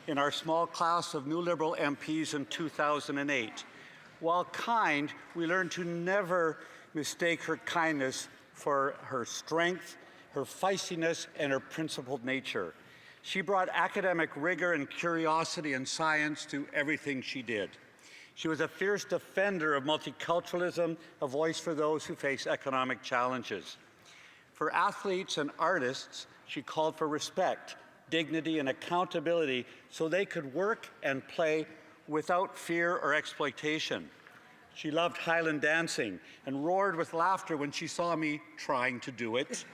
in our small class of new Liberal MPs in 2008. While kind, we learned to never mistake her kindness for her strength, her feistiness, and her principled nature. She brought academic rigor and curiosity and science to everything she did. She was a fierce defender of multiculturalism, a voice for those who face economic challenges. For athletes and artists, she called for respect, dignity, and accountability so they could work and play without fear or exploitation. She loved Highland dancing and roared with laughter when she saw me trying to do it.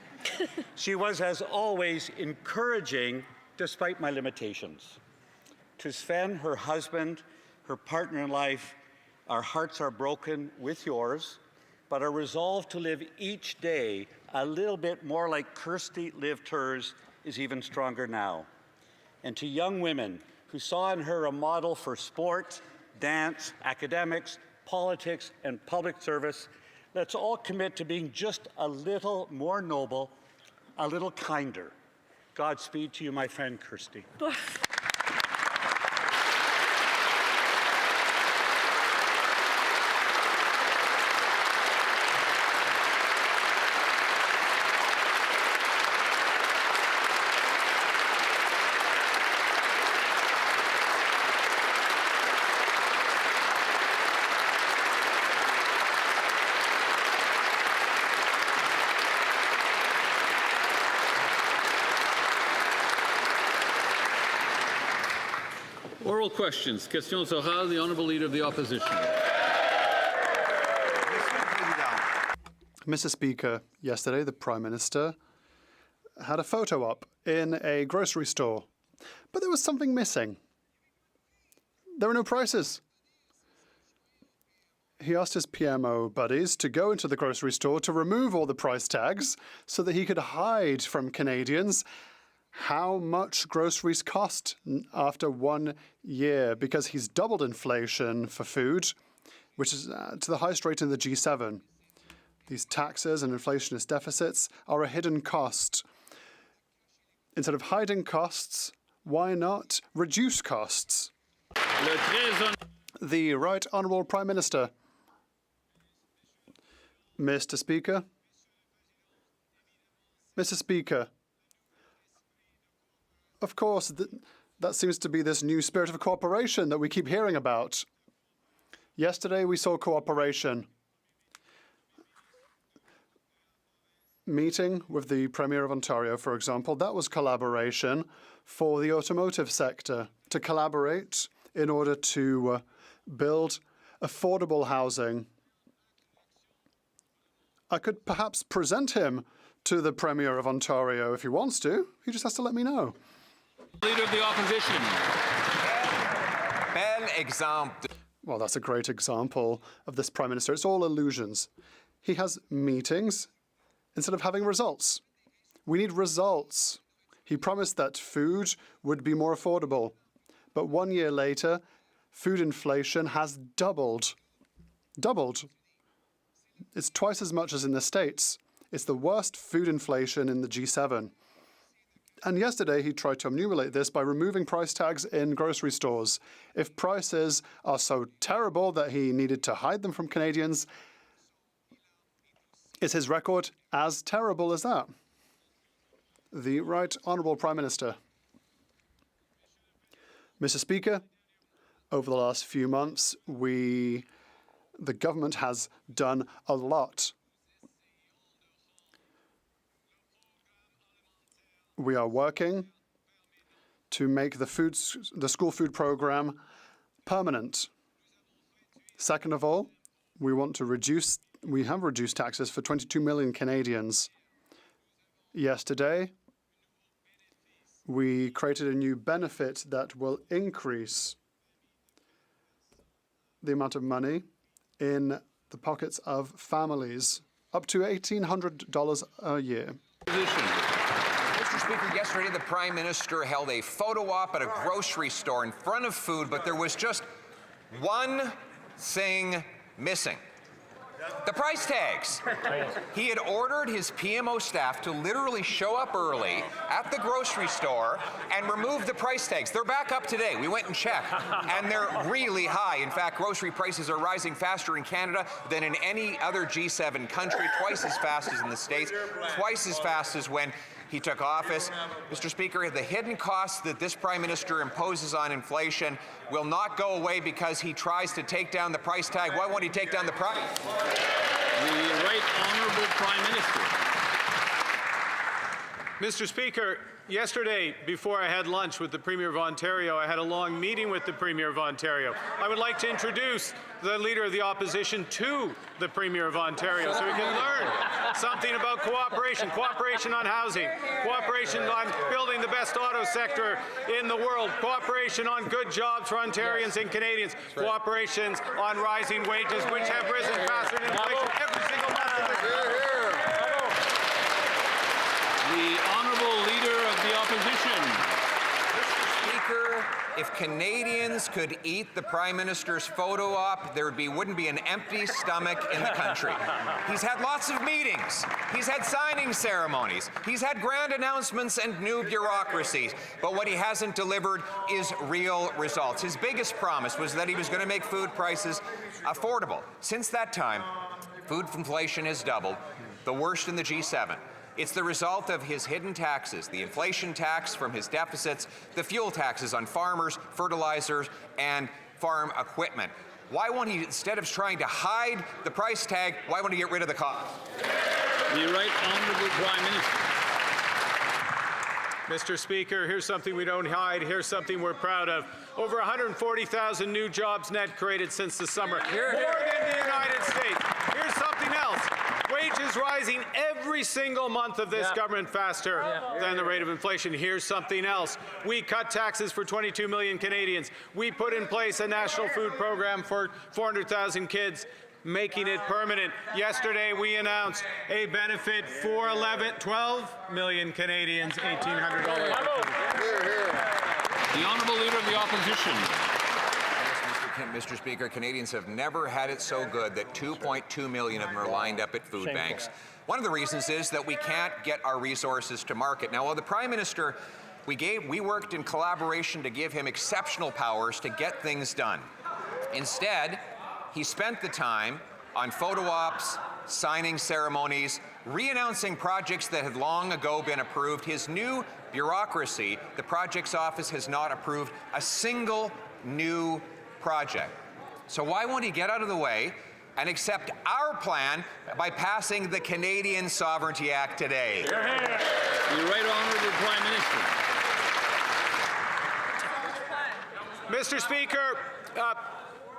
She was, as always, encouraging despite my limitations. To Sven, her husband, her partner in life, our hearts are broken with yours, but our resolve to live each day a little bit more like Kirsty lived hers is even stronger now. And to young women who saw in her a model for sport, dance, academics, politics, and public service, let's all commit to being just a little more noble, a little kinder. Godspeed to you, my friend Kirsty. Oral questions. Questions orales. The Honourable Leader of the Opposition. Mr. Speaker, yesterday the Prime Minister had a photo up in a grocery store, but there was something missing. There were no prices. He asked his PMO buddies to go into the grocery store to remove all the price tags so that he could hide from Canadians how much groceries cost after 1 year, because he's doubled inflation for food, which is to the highest rate in the G7. These taxes and inflationist deficits are a hidden cost. Instead of hiding costs, why not reduce costs? The Right Honourable Prime Minister. Mr. Speaker. Mr. Speaker. Of course, that seems to be this new spirit of cooperation that we keep hearing about. Yesterday, we saw cooperation. Meeting with the Premier of Ontario, for example, that was collaboration for the automotive sector, to collaborate in order to build affordable housing. I could perhaps present him to the Premier of Ontario if he wants to. He just has to let me know. Leader of the Opposition. Bel exemple. Well, that's a great example of this Prime Minister. It's all illusions. He has meetings instead of having results. We need results. He promised that food would be more affordable. But 1 year later, food inflation has doubled. Doubled. It's twice as much as in the States. It's the worst food inflation in the G7. And yesterday, he tried to emulate this by removing price tags in grocery stores. If prices are so terrible that he needed to hide them from Canadians, is his record as terrible as that? The Right Honourable Prime Minister. Mr. Speaker, over the last few months, the government has done a lot. We are working to make the school food program permanent. Second of all, we have reduced taxes for 22 million Canadians. Yesterday, we created a new benefit that will increase the amount of money in the pockets of families, up to $1,800 a year. Mr. Speaker, yesterday the Prime Minister held a photo op at a grocery store in front of food, but there was just one thing missing. The price tags. He had ordered his PMO staff to literally show up early at the grocery store and remove the price tags. They're back up today. We went and checked, and they're really high. In fact, grocery prices are rising faster in Canada than in any other G7 country, twice as fast as in the States, twice as fast as when he took office. Mr. Speaker, the hidden costs that this Prime Minister imposes on inflation will not go away because he tries to take down the price tag. Why won't he take down the price? The Right Honourable Prime Minister. Mr. Speaker, yesterday, before I had lunch with the Premier of Ontario, I had a long meeting with the Premier of Ontario. I would like to introduce the Leader of the Opposition to the Premier of Ontario so we can learn something about cooperation, cooperation on housing, cooperation on building the best auto sector in the world, cooperation on good jobs for Ontarians and Canadians, cooperations on rising wages, which have risen faster than inflation every single month in the year. The Honourable Leader of the Opposition. Mr. Speaker, if Canadians could eat the Prime Minister's photo op, there wouldn't be an empty stomach in the country. He's had lots of meetings. He's had signing ceremonies. He's had grand announcements and new bureaucracies. But what he hasn't delivered is real results. His biggest promise was that he was going to make food prices affordable. Since that time, food inflation has doubled, the worst in the G7. It's the result of his hidden taxes, the inflation tax from his deficits, the fuel taxes on farmers, fertilizers, and farm equipment. Why won't he, instead of trying to hide the price tag, why won't he get rid of the cost? The Right Honourable Prime Minister. Mr. Speaker, here's something we don't hide. Here's something we're proud of. Over 140,000 new jobs net created since the summer. More than the United States. Here's something else. Wages rising every single month of this government faster than the rate of inflation. Here's something else. We cut taxes for 22 million Canadians. We put in place a national food program for 400,000 kids, making it permanent. Yesterday, we announced a benefit for 12 million Canadians, $1,800. The Honourable Leader of the Opposition. Mr. Speaker, Canadians have never had it so good that 2.2 million of them are lined up at food banks. One of the reasons is that we can't get our resources to market. Now, while the Prime Minister, we worked in collaboration to give him exceptional powers to get things done. Instead, he spent the time on photo ops, signing ceremonies, re-announcing projects that had long ago been approved. His new bureaucracy, the Projects Office, has not approved a single new project. So why won't he get out of the way and accept our plan by passing the Canadian Sovereignty Act today? The Right Honourable Prime Minister. Mr. Speaker,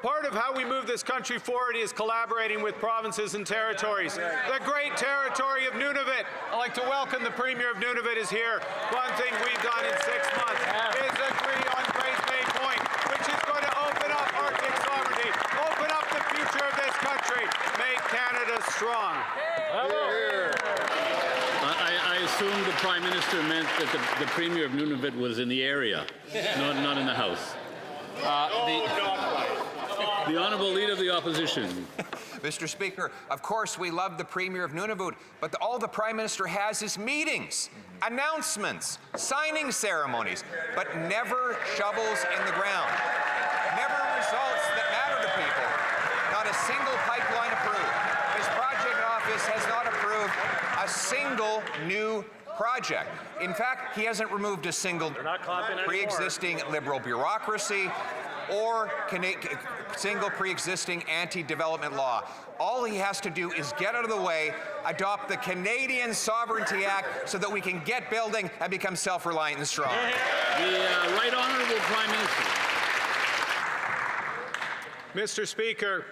part of how we move this country forward is collaborating with provinces and territories. The great territory of Nunavut. I'd like to welcome the Premier of Nunavut is here. One thing we've done in 6 months is agree on Great Bay Point, which is going to open up Arctic sovereignty, open up the future of this country, make Canada strong. I assume the Prime Minister meant that the Premier of Nunavut was in the area, not in the House. The Honourable Leader of the Opposition. Mr. Speaker, of course we love the Premier of Nunavut, but all the Prime Minister has is meetings, announcements, signing ceremonies, but never shovels in the ground. Never results that matter to people. Not a single pipeline approved. His project office has not approved a single new project. In fact, he hasn't removed a single pre-existing Liberal bureaucracy or single pre-existing anti-development law. All he has to do is get out of the way, adopt the Canadian Sovereignty Act so that we can get building and become self-reliant and strong. The Right Honourable Prime Minister. Mr. Speaker,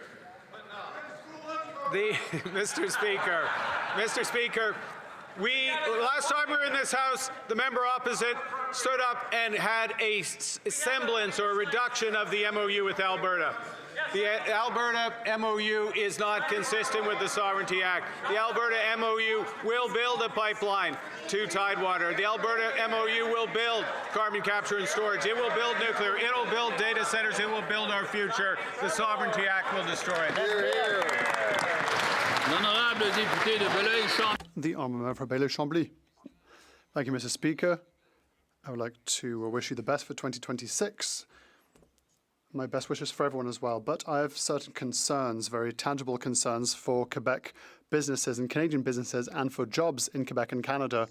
Mr. Speaker, last time we were in this House, the member opposite stood up and had a semblance or a reduction of the MOU with Alberta. The Alberta MOU is not consistent with the Sovereignty Act. The Alberta MOU will build a pipeline to Tidewater. The Alberta MOU will build carbon capture and storage. It will build nuclear. It will build data centers. It will build our future. The Sovereignty Act will destroy it. The honourable member for Bailey-Chambly. Thank you, Mr. Speaker. I would like to wish you the best for 2026. My best wishes for everyone as well. But I have certain concerns, very tangible concerns for Quebec businesses and Canadian businesses and for jobs in Quebec and Canada.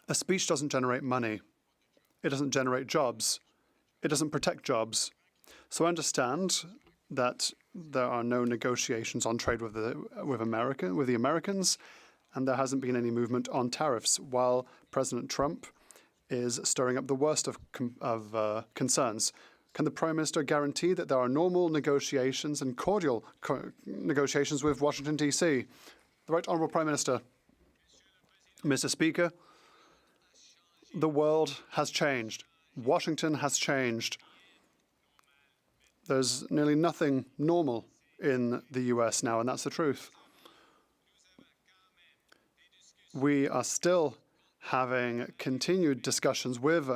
A speech doesn't generate money. It doesn't generate jobs. It doesn't protect jobs. So I understand that there are no negotiations on trade with the Americans, and there hasn't been any movement on tariffs, while President Trump is stirring up the worst of concerns. Can the Prime Minister guarantee that there are normal negotiations and cordial negotiations with Washington, D.C.? The Right Honourable Prime Minister. Mr. Speaker, the world has changed. Washington has changed. There's nearly nothing normal in the US now, and that's the truth. We are still having continued discussions with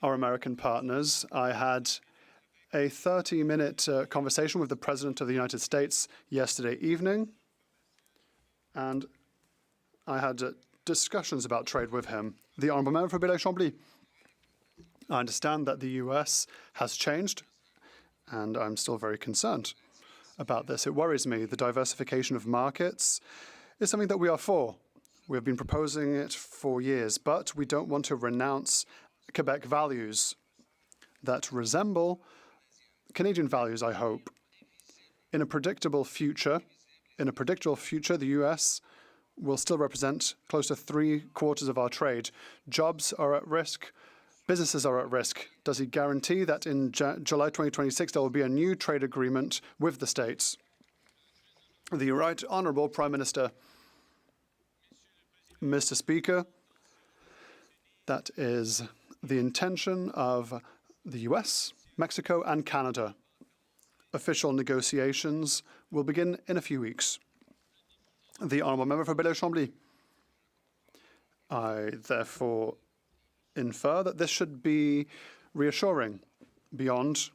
our American partners. I had a 30-minute conversation with the President of the United States yesterday evening, and I had discussions about trade with him. The Honourable Member for Bailey-Chambly. I understand that the US has changed, and I'm still very concerned about this. It worries me. The diversification of markets is something that we are for. We have been proposing it for years, but we don't want to renounce Quebec values that resemble Canadian values, I hope. In a predictable future, the US will still represent close to 3/4 of our trade. Jobs are at risk. Businesses are at risk. Does he guarantee that in July 2026 there will be a new trade agreement with the States? The Right Honourable Prime Minister. Mr. Speaker, that is the intention of the US, Mexico and Canada. Official negotiations will begin in a few weeks. The Honourable Member for Bailey-Chambly. I therefore infer that this should be reassuring. Beyond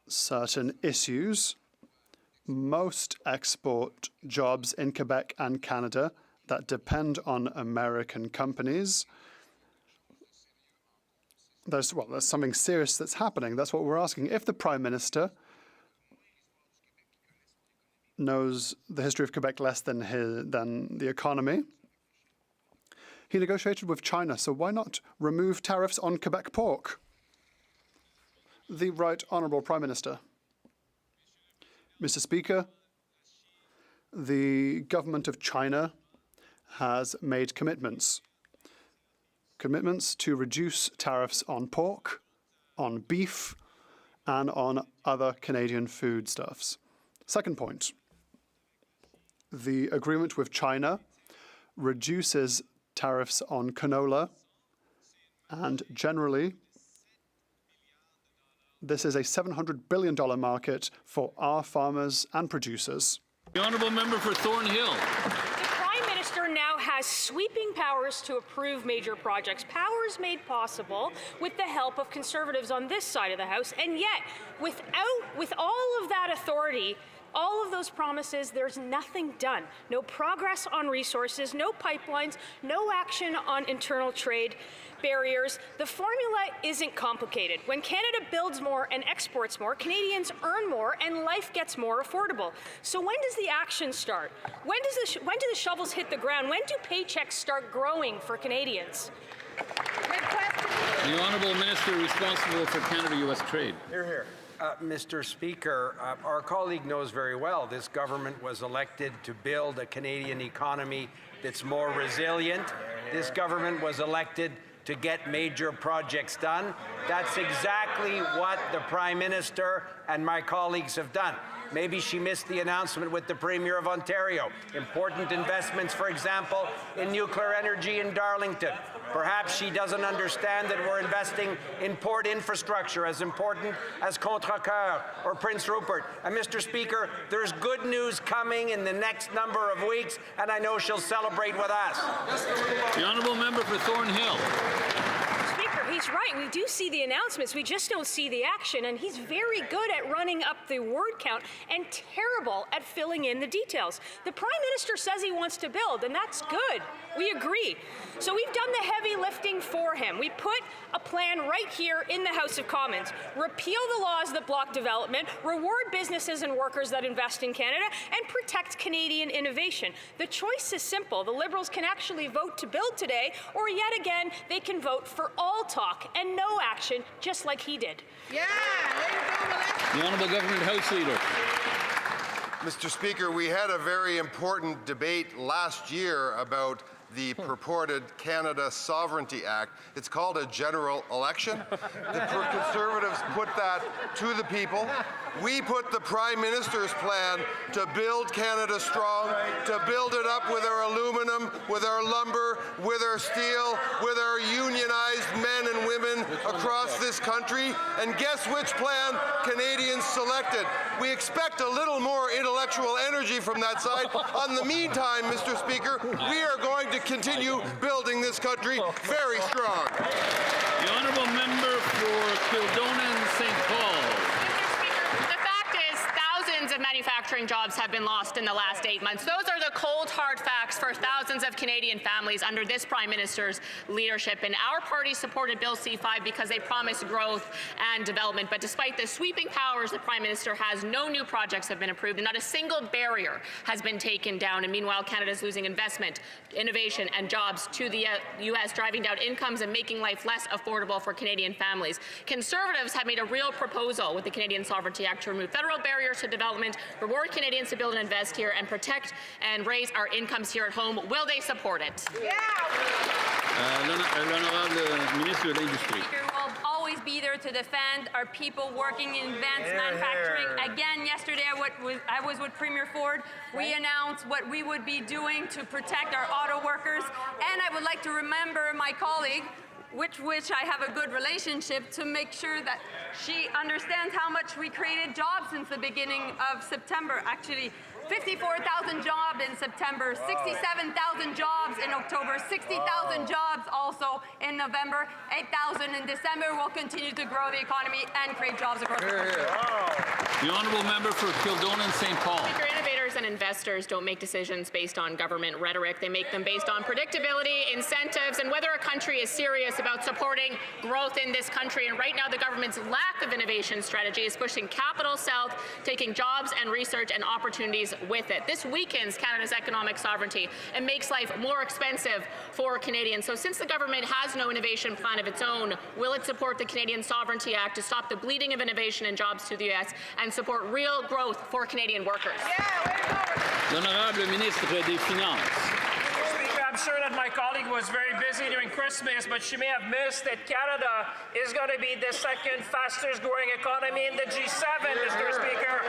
certain issues, most export jobs in Quebec and Canada that depend on American companies, there's something serious that's happening. That's what we're asking. If the Prime Minister knows the history of Quebec less than the economy, he negotiated with China, so why not remove tariffs on Quebec pork? The Right Honourable Prime Minister. Mr. Speaker, the government of China has made commitments to reduce tariffs on pork, on beef, and on other Canadian foodstuffs. Second point, the agreement with China reduces tariffs on canola, and generally, this is a $700 billion market for our farmers and producers. The Honourable Member for Thornhill. The Prime Minister now has sweeping powers to approve major projects, powers made possible with the help of Conservatives on this side of the House, and yet, with all of that authority, all of those promises, there's nothing done. No progress on resources, no pipelines, no action on internal trade barriers. The formula isn't complicated. When Canada builds more and exports more, Canadians earn more and life gets more affordable. So when does the action start? When do the shovels hit the ground? When do paychecks start growing for Canadians? The Honourable Minister responsible for Canada-US trade. Hear, hear. Mr. Speaker, our colleague knows very well this government was elected to build a Canadian economy that's more resilient. This government was elected to get major projects done. That's exactly what the Prime Minister and my colleagues have done. Maybe she missed the announcement with the Premier of Ontario. Important investments, for example, in nuclear energy in Darlington. Perhaps she doesn't understand that we're investing in port infrastructure as important as Contrecoeur or Prince Rupert. And Mr. Speaker, there's good news coming in the next number of weeks, and I know she'll celebrate with us. The honourable member for Thornhill. Speaker, he's right. We do see the announcements. We just don't see the action. And he's very good at running up the word count and terrible at filling in the details. The Prime Minister says he wants to build, and that's good. We agree. So we've done the heavy lifting for him. We put a plan right here in the House of Commons. Repeal the laws that block development, reward businesses and workers that invest in Canada, and protect Canadian innovation. The choice is simple. The Liberals can actually vote to build today, or yet again, they can vote for all talk and no action, just like he did. The Honourable Government House Leader. Mr. Speaker, we had a very important debate last year about the purported Canada Sovereignty Act. It's called a general election. The Conservatives put that to the people. We put the Prime Minister's plan to build Canada strong, to build it up with our aluminum, with our lumber, with our steel, with our unionized men and women across this country. And guess which plan Canadians selected? We expect a little more intellectual energy from that side. In the meantime, Mr. Speaker, we are going to continue building this country very strong. The honourable member for Kildonan St. Paul. Of manufacturing jobs have been lost in the last 8 months. Those are the cold, hard facts for thousands of Canadian families under this Prime Minister's leadership. And our party supported Bill C-5 because they promised growth and development. But despite the sweeping powers the Prime Minister has, no new projects have been approved, and not a single barrier has been taken down. And meanwhile, Canada is losing investment, innovation, and jobs to the U.S., driving down incomes and making life less affordable for Canadian families. Conservatives have made a real proposal with the Canadian Sovereignty Act to remove federal barriers to development, reward Canadians to build and invest here, and protect and raise our incomes here at home. Will they support it? L'honorable ministre de l'Industrie. We'll always be there to defend our people working in advanced manufacturing. Again, yesterday I was with Premier Ford. We announced what we would be doing to protect our auto workers. And I would like to remember my colleague, which I have a good relationship, to make sure that she understands how much we created jobs since the beginning of September. Actually, 54,000 jobs in September, 67,000 jobs in October, 60,000 jobs also in November, 8,000 in December. We'll continue to grow the economy and create jobs across the country. The honourable member for Kildonan St. Paul. Speaker, innovators and investors don't make decisions based on government rhetoric. They make them based on predictability, incentives, and whether a country is serious about supporting growth in this country. And right now, the government's lack of innovation strategy is pushing capital south, taking jobs and research and opportunities with it. This weakens Canada's economic sovereignty and makes life more expensive for Canadians. So since the government has no innovation plan of its own, will it support the Canadian Sovereignty Act to stop the bleeding of innovation and jobs to the U.S. and support real growth for Canadian workers? L'honorable ministre des Finances. I'm sure that my colleague was very busy during Christmas, but she may have missed that Canada is going to be the second fastest growing economy in the G7, Mr. Speaker.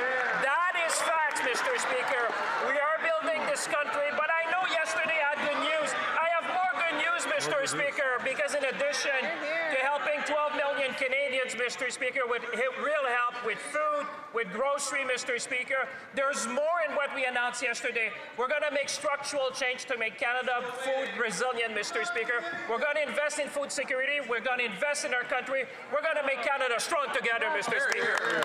That is fact, Mr. Speaker. We are building this country, but I know yesterday I had good news. I have more good news, Mr. Speaker, because in addition to helping 12 million Canadians, Mr. Speaker, with real help with food, with grocery, Mr. Speaker, there's more in what we announced yesterday. We're going to make structural change to make Canada food resilient, Mr. Speaker. We're going to invest in food security. We're going to invest in our country. We're going to make Canada strong together, Mr. Speaker.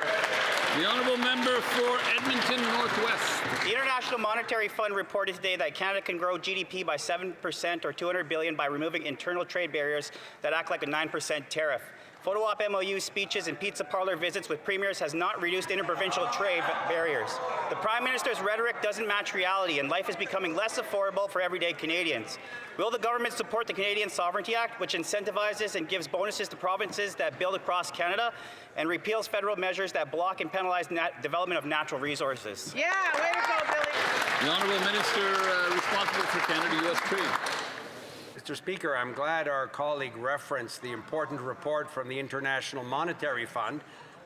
The honourable member for Edmonton Northwest. The International Monetary Fund reported today that Canada can grow GDP by 7% or $200 billion by removing internal trade barriers that act like a 9% tariff. Photo op MOU speeches and pizza parlor visits with premiers has not reduced interprovincial trade barriers. The Prime Minister's rhetoric doesn't match reality, and life is becoming less affordable for everyday Canadians. Will the government support the Canadian Sovereignty Act, which incentivizes and gives bonuses to provinces that build across Canada, and repeals federal measures that block and penalize development of natural resources? Yeah, way to go, Billy. The honourable minister responsible for Canada-U.S. trade. Mr. Speaker, I'm glad our colleague referenced the important report from the International Monetary Fund,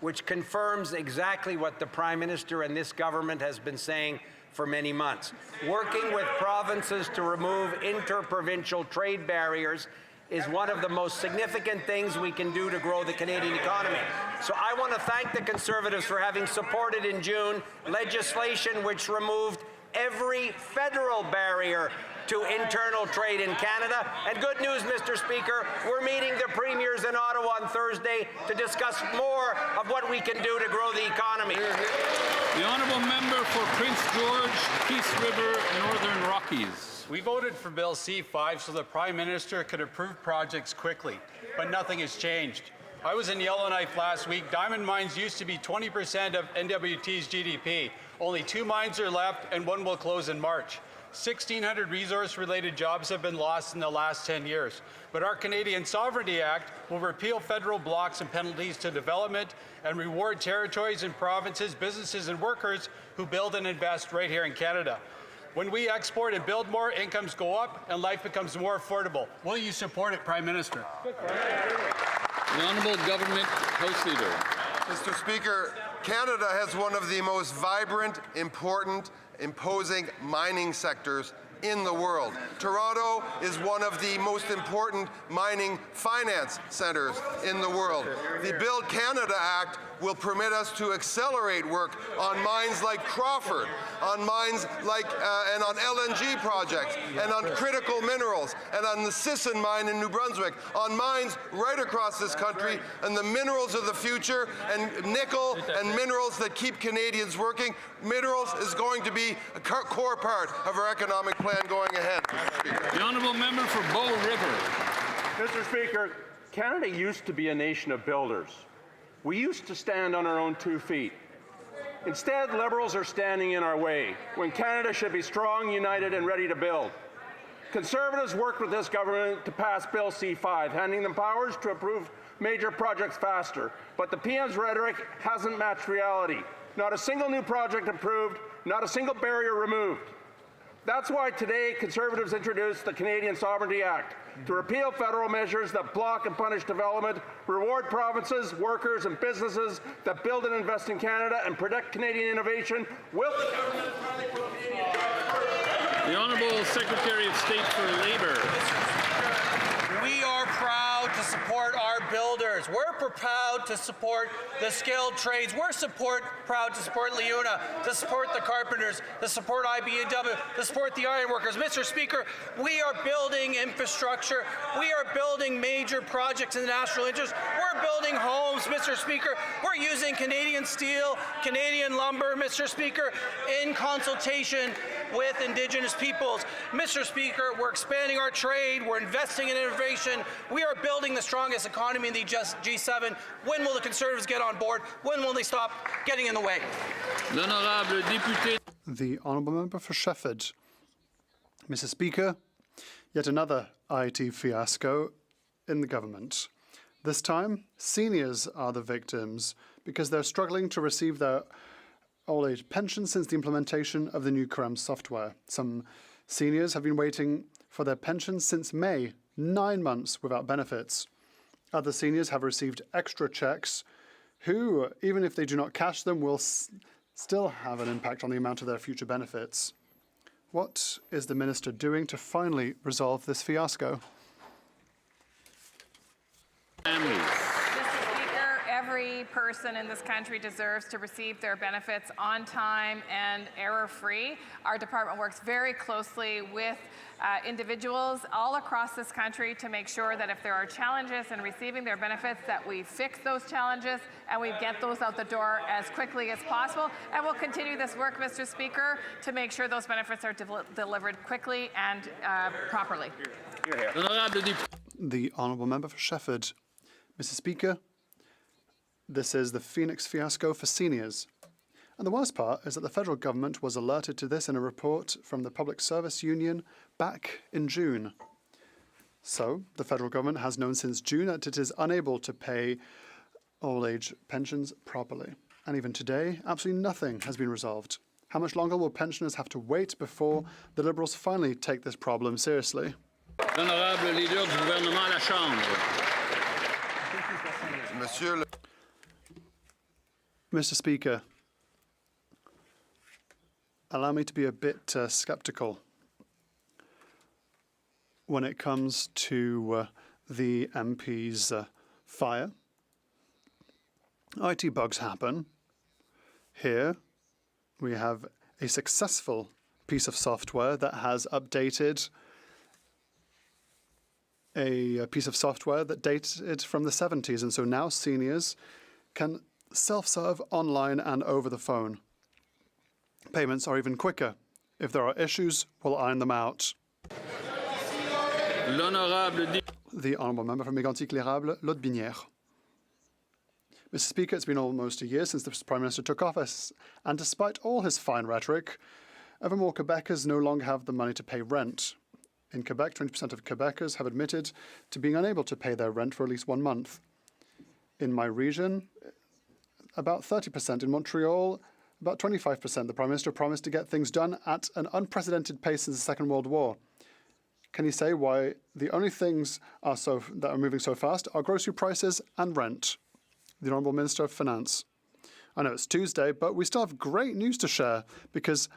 which confirms exactly what the Prime Minister and this government has been saying for many months. Working with provinces to remove interprovincial trade barriers is one of the most significant things we can do to grow the Canadian economy. So I want to thank the Conservatives for having supported in June legislation which removed every federal barrier to internal trade in Canada. And good news, Mr. Speaker, we're meeting the premiers in Ottawa on Thursday to discuss more of what we can do to grow the economy. The honourable member for Prince George, Peace River, Northern Rockies. We voted for Bill C-5 so the Prime Minister could approve projects quickly, but nothing has changed. I was in Yellowknife last week. Diamond mines used to be 20% of NWT's GDP. Only 2 mines are left, and 1 will close in March. 1,600 resource-related jobs have been lost in the last 10 years. But our Canadian Sovereignty Act will repeal federal blocks and penalties to development and reward territories and provinces, businesses and workers who build and invest right here in Canada. When we export and build more, incomes go up and life becomes more affordable. Will you support it, Prime Minister? The Honourable Government House Leader. Mr. Speaker, Canada has one of the most vibrant, important, imposing mining sectors in the world. Toronto is one of the most important mining finance centers in the world. The Build Canada Act will permit us to accelerate work on mines like Crawford, on mines like and on LNG projects, and on critical minerals, and on the Sisson mine in New Brunswick, on mines right across this country, and the minerals of the future, and nickel and minerals that keep Canadians working. Minerals is going to be a core part of our economic plan going ahead. The honourable member for Bow River. Mr. Speaker, Canada used to be a nation of builders. We used to stand on our own 2 feet. Instead, Liberals are standing in our way, when Canada should be strong, united, and ready to build. Conservatives worked with this government to pass Bill C-5, handing them powers to approve major projects faster. But the PM's rhetoric hasn't matched reality. Not a single new project approved, not a single barrier removed. That's why today Conservatives introduced the Canadian Sovereignty Act to repeal federal measures that block and punish development, reward provinces, workers and businesses that build and invest in Canada, and protect Canadian innovation. Will the Honourable Secretary of State for Labour. We are proud to support our builders. We're proud to support the skilled trades. We're proud to support Leuna, to support the carpenters, to support IBEW, to support the ironworkers. Mr. Speaker, we are building infrastructure. We are building major projects in the national interest. We're building homes, Mr. Speaker. We're using Canadian steel, Canadian lumber, Mr. Speaker, in consultation with Indigenous peoples. Mr. Speaker, we're expanding our trade. We're investing in innovation. We are building the strongest economy in the G7. When will the Conservatives get on board? When will they stop getting in the way? The honourable member for Shefford. Mr. Speaker, yet another IT fiasco in the government. This time, seniors are the victims because they're struggling to receive their old age pension since the implementation of the new CRM software. Some seniors have been waiting for their pensions since May, 9 months without benefits. Other seniors have received extra checks who, even if they do not cash them, will still have an impact on the amount of their future benefits. What is the minister doing to finally resolve this fiasco? Every person in this country deserves to receive their benefits on time and error-free. Our department works very closely with individuals all across this country to make sure that if there are challenges in receiving their benefits, that we fix those challenges and we get those out the door as quickly as possible. And we'll continue this work, Mr. Speaker, to make sure those benefits are delivered quickly and properly. The honourable member for Shefford. Mr. Speaker, this is the Phoenix fiasco for seniors. And the worst part is that the federal government was alerted to this in a report from the Public Service Union back in June. So, the federal government has known since June that it is unable to pay old age pensions properly. And even today, absolutely nothing has been resolved. How much longer will pensioners have to wait before the Liberals finally take this problem seriously? L'honorable leader du gouvernement à la Chambre. Monsieur le Mr. Speaker, allow me to be a bit skeptical when it comes to the MP's fire. IT bugs happen. Here we have a successful piece of software that has updated a piece of software that dated from the 70s, and so now seniors can self-serve online and over the phone. Payments are even quicker. If there are issues, we'll iron them out. The Honourable Member for Mégantic-L'Érable, Lotbinière. Mr. Speaker, it's been almost a year since the Prime Minister took office, and despite all his fine rhetoric, ever more Quebecers no longer have the money to pay rent. In Quebec, 20% of Quebecers have admitted to being unable to pay their rent for at least 1 month. In my region, about 30%. In Montreal, about 25%. The Prime Minister promised to get things done at an unprecedented pace since the Second World War. Can you say why the only things that are moving so fast are grocery prices and rent? The Honourable Minister of Finance. I know it's Tuesday, but we still have great news to share because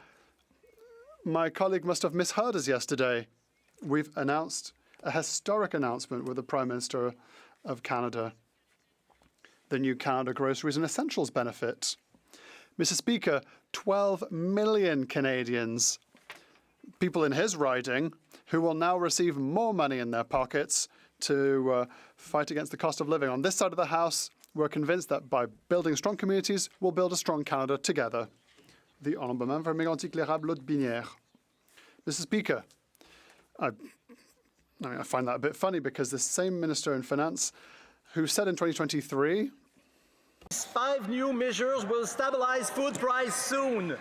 my colleague must have misheard us yesterday. We've announced a historic announcement with the Prime Minister of Canada, the new Canada Groceries and Essentials benefit. Mr. Speaker, 12 million Canadians, people in his riding, who will now receive more money in their pockets to fight against the cost of living. On this side of the House, we're convinced that by building strong communities, we'll build a strong Canada together. The Honourable Member for Mégantic-L'Érable, Lotbinière. Mr. Speaker, I find that a bit funny because the same Minister in Finance who said in 2023, 5 new measures will stabilize food price soon.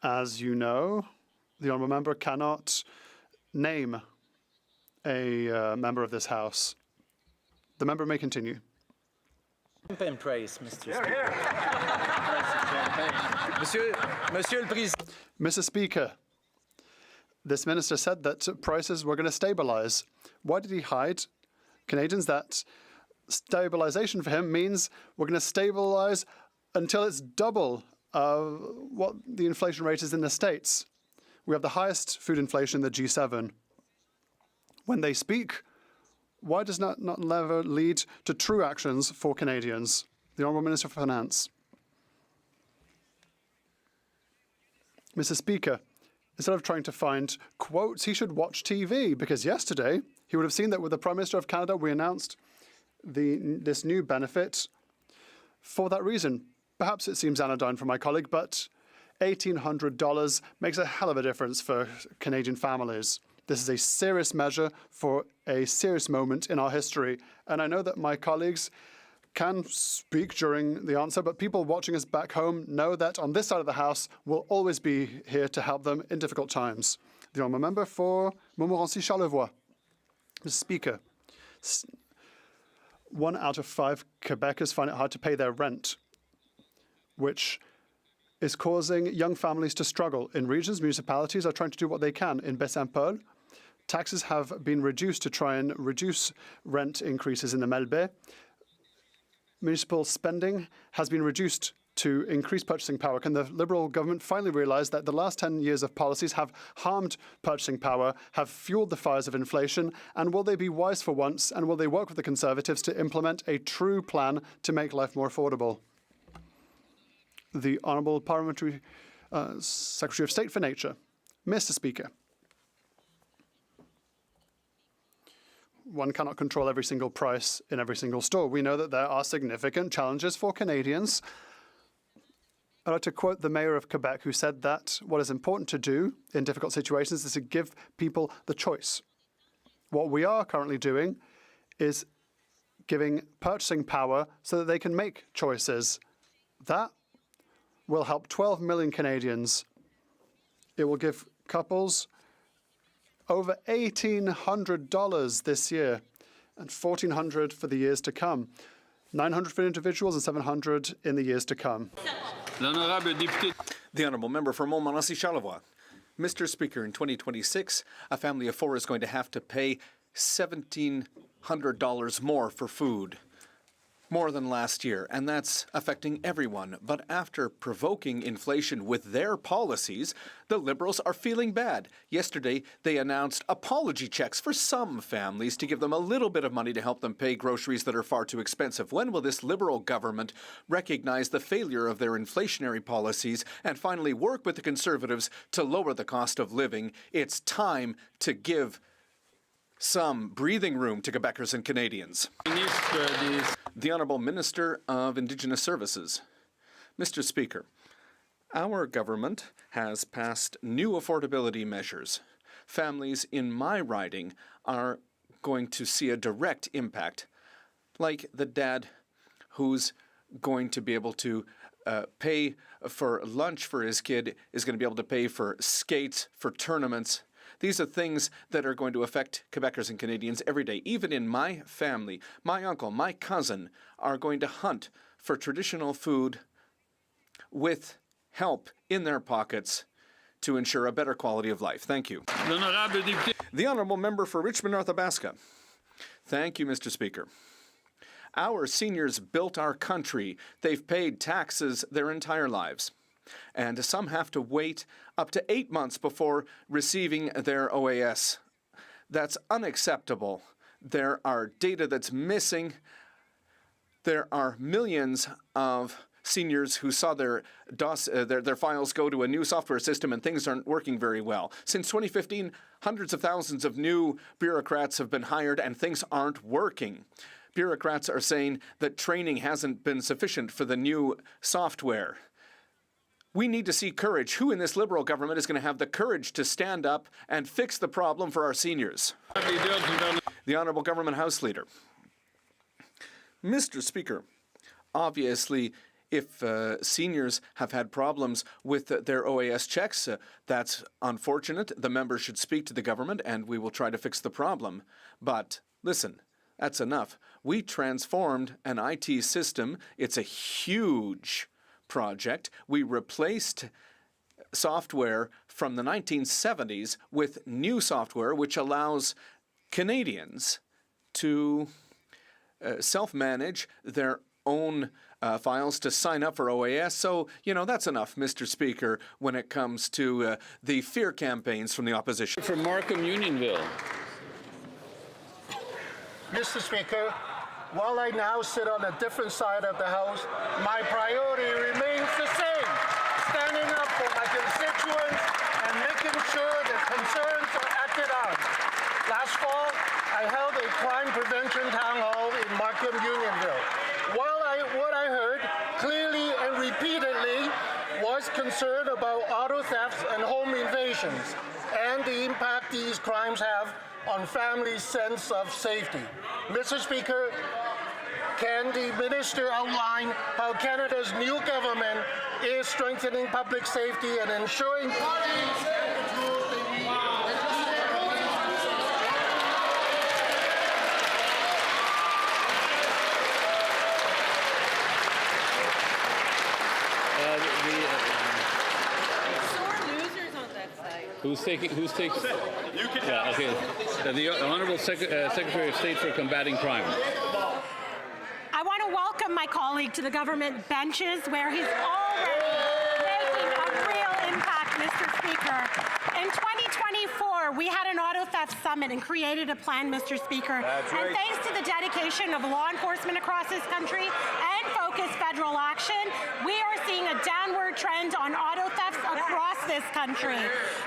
As you know, the Honourable Member cannot name a member of this House. The member may continue. Champagne price, Mr. Speaker. Monsieur le Président. Mr. Speaker, this minister said that prices were going to stabilize. Why did he hide Canadians that stabilization for him means we're going to stabilize until it's double what the inflation rate is in the States? We have the highest food inflation in the G7. When they speak, why does not never lead to true actions for Canadians? The Honourable Minister for Finance. Mr. Speaker, instead of trying to find quotes, he should watch TV, because yesterday he would have seen that with the Prime Minister of Canada, we announced this new benefit for that reason. Perhaps it seems anodyne for my colleague, but $1,800 makes a hell of a difference for Canadian families. This is a serious measure for a serious moment in our history. And I know that my colleagues can speak during the answer, but people watching us back home know that on this side of the House, we'll always be here to help them in difficult times. The Honourable Member for Montmorency-Charlevoix. Mr. Speaker, 1 out of 5 Quebecers find it hard to pay their rent, which is causing young families to struggle. In regions, municipalities are trying to do what they can. In Baie-Saint-Paul, taxes have been reduced to try and reduce rent increases in the Malbaie. Municipal spending has been reduced to increase purchasing power. Can the Liberal government finally realize that the last 10 years of policies have harmed purchasing power, have fueled the fires of inflation, and will they be wise for once, and will they work with the Conservatives to implement a true plan to make life more affordable? The Honourable Parliamentary Secretary of State for Nature. Mr. Speaker, one cannot control every single price in every single store. We know that there are significant challenges for Canadians. I'd like to quote the Mayor of Quebec, who said that what is important to do in difficult situations is to give people the choice. What we are currently doing is giving purchasing power so that they can make choices. That will help 12 million Canadians. It will give couples over $1,800 this year and $1,400 for the years to come. 900 for individuals and 700 in the years to come. The Honourable Member for Montmorency-Charlevoix. Mr. Speaker, in 2026, a family of 4 is going to have to pay $1,700 more for food. more than last year, and that's affecting everyone. But after provoking inflation with their policies, the Liberals are feeling bad. Yesterday, they announced apology checks for some families to give them a little bit of money to help them pay groceries that are far too expensive. When will this Liberal government recognize the failure of their inflationary policies and finally work with the Conservatives to lower the cost of living? It's time to give some breathing room to Quebecers and Canadians. The Honourable Minister of Indigenous Services. Mr. Speaker, our government has passed new affordability measures. Families in my riding are going to see a direct impact, like the dad who's going to be able to pay for lunch for his kid, is going to be able to pay for skates, for tournaments. These are things that are going to affect Quebecers and Canadians every day. Even in my family, my uncle, my cousin are going to hunt for traditional food with help in their pockets to ensure a better quality of life. Thank you. The Honourable Member for Richmond North Athabasca. Thank you, Mr. Speaker. Our seniors built our country. They've paid taxes their entire lives. And some have to wait up to 8 months before receiving their OAS. That's unacceptable. There are data that's missing. There are millions of seniors who saw their files go to a new software system and things aren't working very well. Since 2015, hundreds of thousands of new bureaucrats have been hired and things aren't working. Bureaucrats are saying that training hasn't been sufficient for the new software. We need to see courage. Who in this Liberal government is going to have the courage to stand up and fix the problem for our seniors? The Honourable Government House Leader. Mr. Speaker, obviously, if seniors have had problems with their OAS checks, that's unfortunate. The member should speak to the government and we will try to fix the problem. But listen, that's enough. We transformed an IT system. It's a huge project. We replaced software from the 1970s with new software which allows Canadians to self-manage their own files, to sign up for OAS. So, that's enough, Mr. Speaker, when it comes to the fear campaigns from the opposition. From Markham, Unionville. Mr. Speaker, while I now sit on a different side of the House, my priority remains the same, standing up for my constituents and making sure that concerns are acted on. Last fall, I held a crime prevention town hall in Markham, Unionville. What I heard clearly and repeatedly was concern about auto thefts and home invasions and the impact these crimes have on families' sense of safety. Mr. Speaker, can the minister outline how Canada's new government is strengthening public safety and ensuring Who's taking? You can. Yeah. Okay. The Honourable Secretary of State for Combating Crime. I want to welcome my colleague to the government benches, where he's already making a real impact, Mr. Speaker. In 2024, we had an auto theft summit and created a plan, Mr. Speaker. That's right. And thanks to the dedication of law enforcement across this country and focused federal action, we are seeing a downward trend on auto thefts across this country.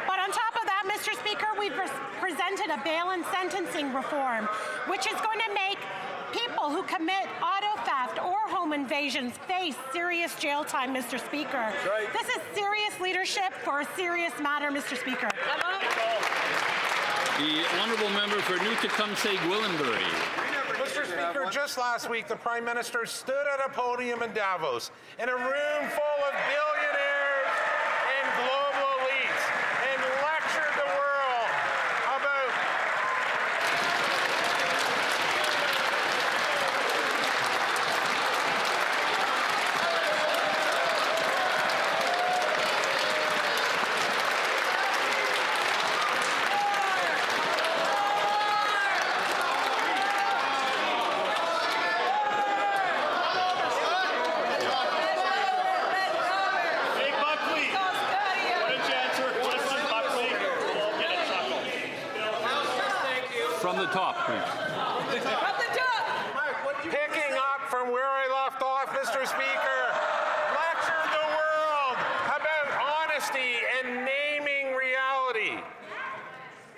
But on top of that, Mr. Speaker, we've presented a bail and sentencing reform, which is going to make people who commit auto theft or home invasions face serious jail time, Mr. Speaker. Right. This is serious leadership for a serious matter, Mr. Speaker. The Honourable Member for New-Tecumseh-Gwillimbury. Mr. Speaker, just last week, the Prime Minister stood at a podium in Davos in a room full of billionaires and global elites and lectured the world about top, please. From the top! Picking up from where I left off, Mr. Speaker, lectured the world about honesty and naming reality.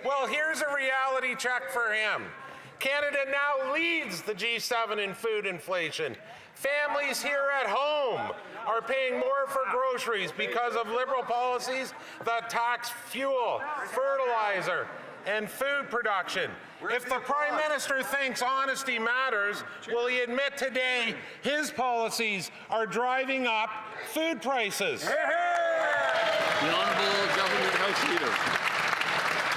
Well, here's a reality check for him. Canada now leads the G7 in food inflation. Families here at home are paying more for groceries because of Liberal policies that tax fuel, fertilizer, and food production. If the Prime Minister thinks honesty matters, will he admit today his policies are driving up food prices? The Honourable Government House Leader.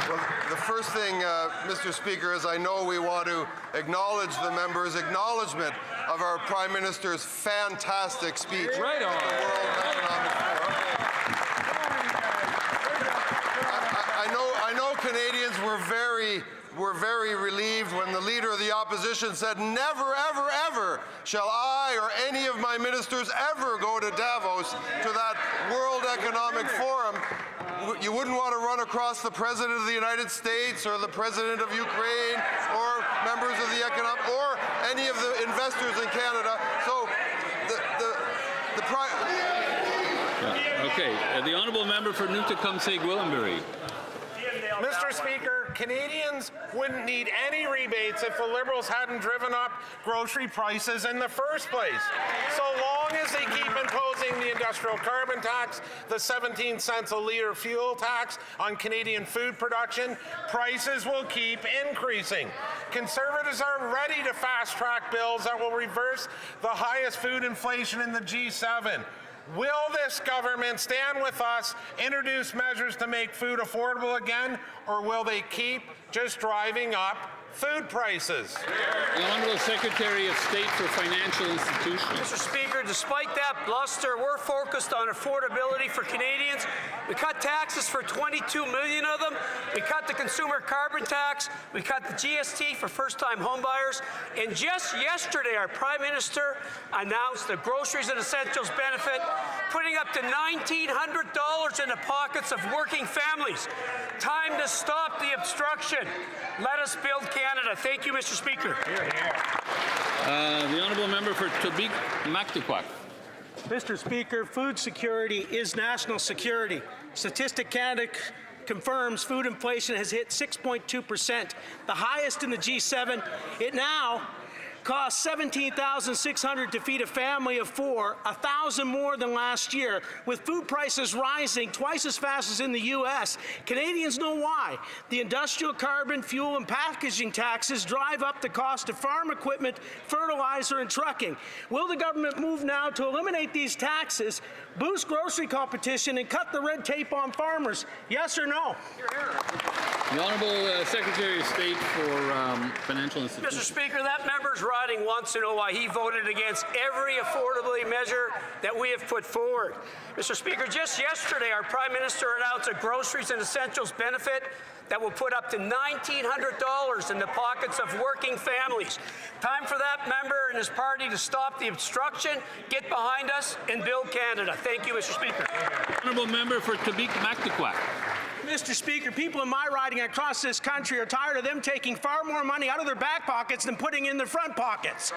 Well, the first thing, Mr. Speaker, is I know we want to acknowledge the member's acknowledgement of our Prime Minister's fantastic speech Right on. at the World Economic Forum. I know Canadians were very relieved when the Leader of the Opposition said, never, ever, ever shall I or any of my ministers ever go to Davos, to that World Economic Forum. You wouldn't want to run across the President of the United States or the President of Ukraine or members of the economic or any of the investors in Canada. So the Prime... Okay, the Honourable Member for Newton-Tecumseh-Gwillimbury. Mr. Speaker, Canadians wouldn't need any rebates if the Liberals hadn't driven up grocery prices in the first place. So long as they keep imposing the industrial carbon tax, the 17 cents a litre fuel tax on Canadian food production, prices will keep increasing. Conservatives are ready to fast-track bills that will reverse the highest food inflation in the G7. Will this government stand with us, introduce measures to make food affordable again, or will they keep just driving up food prices? The Honourable Secretary of State for Financial Institutions. Mr. Speaker, despite that bluster, we're focused on affordability for Canadians. We cut taxes for 22 million of them. We cut the consumer carbon tax. We cut the GST for first-time homebuyers. And just yesterday, our Prime Minister announced the groceries and essentials benefit, putting up to $1,900 in the pockets of working families. Time to stop the obstruction. Let us build Canada. Thank you, Mr. Speaker. The Honourable Member for Quebec-Mactaquac. Mr. Speaker, food security is national security. Statistic Canada confirms food inflation has hit 6.2%, the highest in the G7. It now costs $17,600 to feed a family of four, $1,000 more than last year. With food prices rising twice as fast as in the U.S., Canadians know why. The industrial carbon, fuel, and packaging taxes drive up the cost of farm equipment, fertilizer, and trucking. Will the government move now to eliminate these taxes, boost grocery competition, and cut the red tape on farmers? Yes or no? The Honourable Secretary of State for Financial Institutions. Mr. Speaker, that member's riding wants to know why he voted against every affordability measure that we have put forward. Mr. Speaker, just yesterday, our Prime Minister announced a groceries and essentials benefit that will put up to $1,900 in the pockets of working families. Time for that member and his party to stop the obstruction, get behind us, and build Canada. Thank you, Mr. Speaker. Honourable Member for Quebec-Mactaquac. Mr. Speaker, people in my riding across this country are tired of them taking far more money out of their back pockets than putting in their front pockets.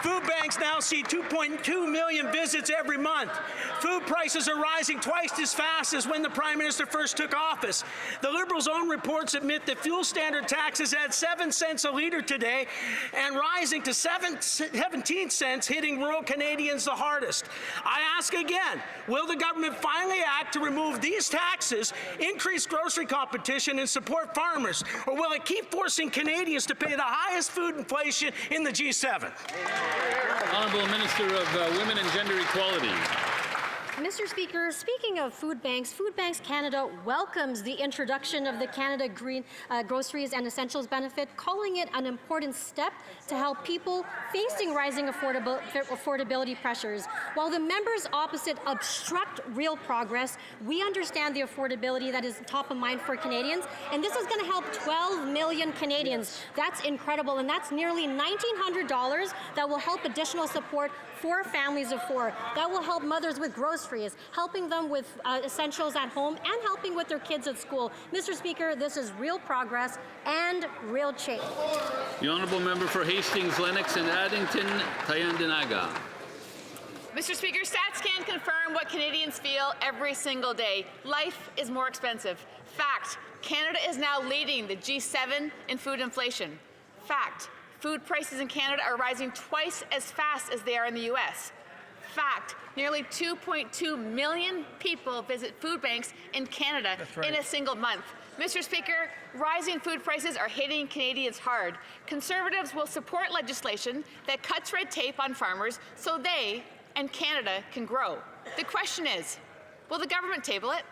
Food banks now see 2.2 million visits every month. Food prices are rising twice as fast as when the Prime Minister first took office. The Liberals' own reports admit that fuel standard taxes add 7 cents a litre today and rising to 17 cents, hitting rural Canadians the hardest. I ask again, will the government finally act to remove these taxes, increase grocery competition, and support farmers, or will it keep forcing Canadians to pay the highest food inflation in the G7? Honourable Minister of Women and Gender Equality. Mr. Speaker, speaking of Food Banks Canada welcomes the introduction of the Canada Green Groceries and Essentials Benefit, calling it an important step to help people facing rising affordability pressures. While the members opposite obstruct real progress, we understand the affordability that is top of mind for Canadians, and this is going to help 12 million Canadians. That's incredible, and that's nearly $1,900 that will help additional support for families of four. That will help mothers with groceries groceries, helping them with essentials at home, and helping with their kids at school. Mr. Speaker, this is real progress and real change. The honourable member for Hastings, Lennox and Addington, Tyendinaga. Mr. Speaker, stats can confirm what Canadians feel every single day. Life is more expensive. Fact, Canada is now leading the G7 in food inflation. Fact, food prices in Canada are rising twice as fast as they are in the U.S. Fact, nearly 2.2 million people visit food banks in Canada in a single month. Mr. Speaker, rising food prices are hitting Canadians hard. Conservatives will support legislation that cuts red tape on farmers so they and Canada can grow. The question is, will the government table it?